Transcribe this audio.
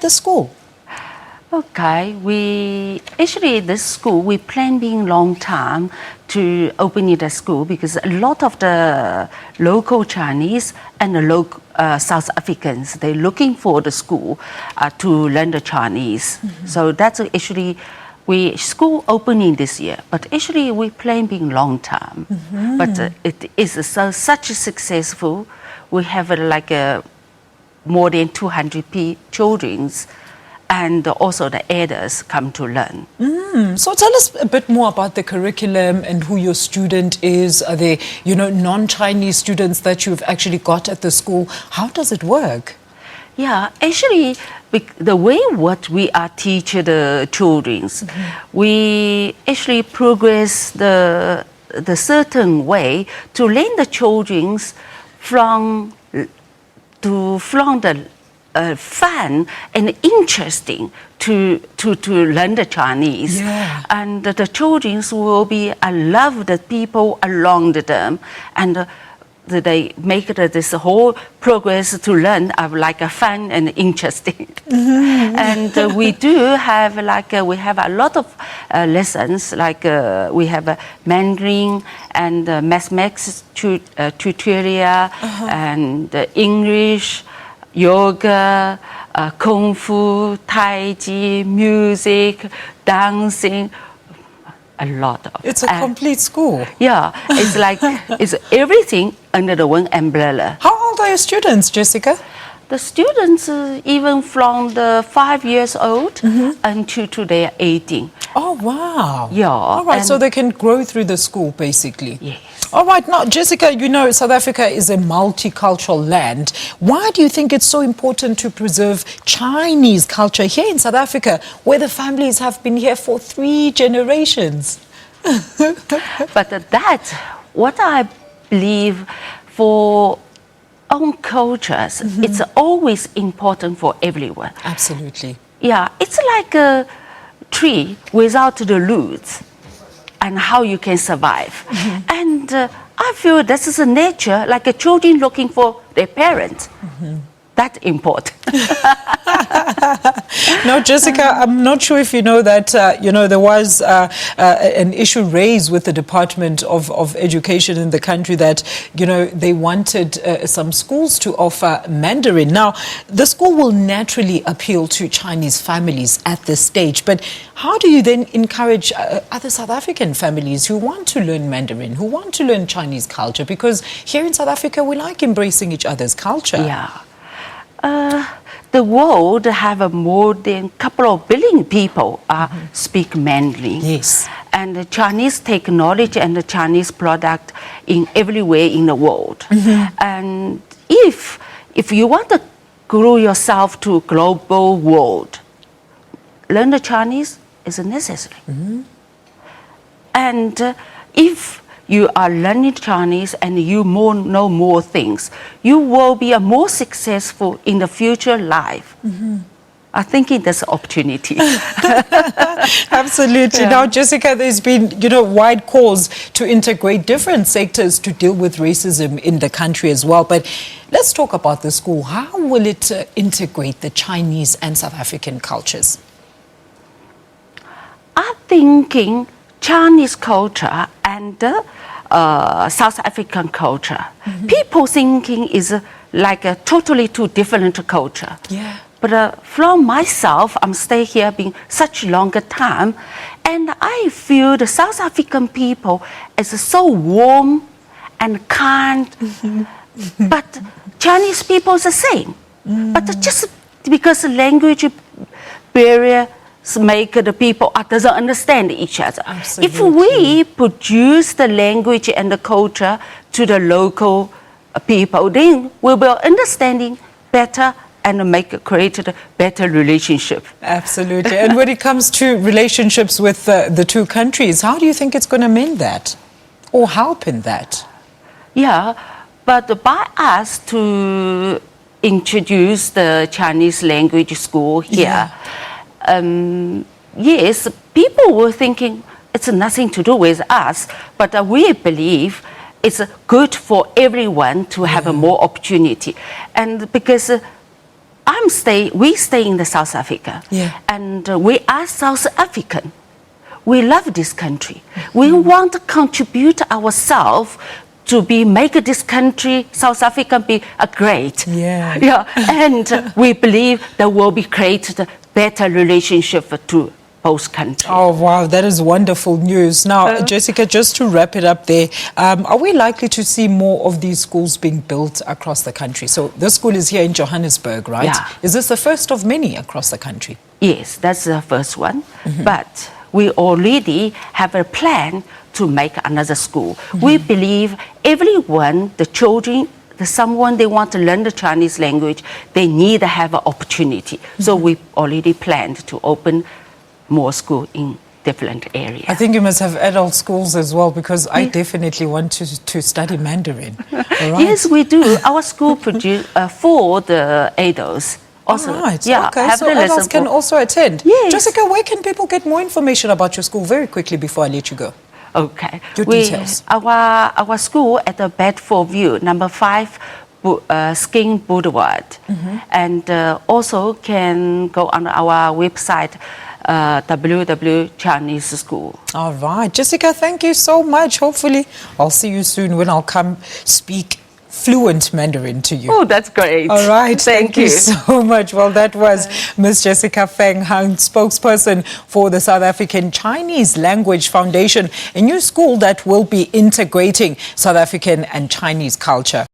the school? Okay, this school, we planned being long time to open it as school because a lot of the local Chinese and the local South Africans, they're looking for the school to learn the Chinese. So that's actually, school opening this year, but actually we plan being long time. But it is such a successful, we have more than 200 children, and also the elders come to learn. So tell us a bit more about the curriculum and who your student is. Are they, non-Chinese students that you've actually got at the school? How does it work? Yeah, actually, the way what we are teaching the children, we actually progress the certain way to learn the children from the fun and interesting to learn the Chinese. And the children will be love the people around them, and they make this whole progress to learn like a fun and interesting. And we do have we have a lot of lessons, we have Mandarin and mathematics tutorial and English, yoga, kung fu, tai chi, music, dancing, a lot of. It's a complete school. Yeah, it's everything under the one umbrella. How old are your students, Jessica? The students even from the 5 years old until they are 18. Oh, wow. Yeah. All right, so they can grow through the school, basically. Yes. All right, now, Jessica, South Africa is a multicultural land. Why do you think it's so important to preserve Chinese culture here in South Africa, where the families have been here for 3 generations? But that's what I believe for own cultures. It's always important for everyone. Absolutely. Yeah, it's like a tree without the roots, and how you can survive. And I feel this is a nature, like a children looking for their parents. That's important. Now, Jessica, I'm not sure if you know that, there was an issue raised with the Department of Education in the country that, they wanted some schools to offer Mandarin. Now, the school will naturally appeal to Chinese families at this stage, but how do you then encourage other South African families who want to learn Mandarin, who want to learn Chinese culture? Because here in South Africa, we like embracing each other's culture. Yeah. The world have more than a couple of billion people speak Mandarin. Yes. And the Chinese technology and the Chinese product in everywhere in the world. And if you want to grow yourself to a global world, learn the Chinese is necessary. And if you are learning Chinese and you know more things, you will be more successful in the future life. I think there's an opportunity. Absolutely. Yeah. Now, Jessica, there's been, wide calls to integrate different sectors to deal with racism in the country as well. But let's talk about the school. How will it integrate the Chinese and South African cultures? I'm thinking Chinese culture and South African culture. People thinking is like a totally two different culture. Yeah. But from myself, I'm stay here being such longer time, and I feel the South African people is so warm and kind. But Chinese people is the same. But just because the language barrier make the people doesn't understand each other. Absolutely. If we produce the language and the culture to the local people, then we will understanding better and create a better relationship. Absolutely. And when it comes to relationships with the two countries, how do you think it's going to mend that or help in that? Yeah, but by us to introduce the Chinese language school here, yes, people were thinking it's nothing to do with us, but we believe it's good for everyone to have a more opportunity. And because we stay in the South Africa, and we are South African. We love this country. We want to contribute ourselves to make this country, South Africa, be a great. And we believe there will be created a better relationship to both countries. Oh, wow, that is wonderful news. Now, Jessica, just to wrap it up there, are we likely to see more of these schools being built across the country? So this school is here in Johannesburg, right? Yeah. Is this the first of many across the country? Yes, that's the first one. But we already have a plan to make another school. We believe everyone, the children, someone they want to learn the Chinese language, they need to have an opportunity. So we already planned to open more schools in different areas. I think you must have adult schools as well, because I definitely want to study Mandarin. All right. Yes, we do. Our school produce for the adults. Also, right. Okay, so adults can also attend. Yes. Jessica, where can people get more information about your school very quickly before I let you go? Okay. Your details. Our school at the Bedford View, number 5, Skin Boulevard. And also can go on our website, www Chinese School. All right. Jessica, thank you so much. Hopefully, I'll see you soon when I'll come speak fluent Mandarin to you. Oh, that's great. All right. Thank you so much. Well, that was Miss Jessica Fang Han, spokesperson for the South African Chinese Language Foundation, a new school that will be integrating South African and Chinese culture.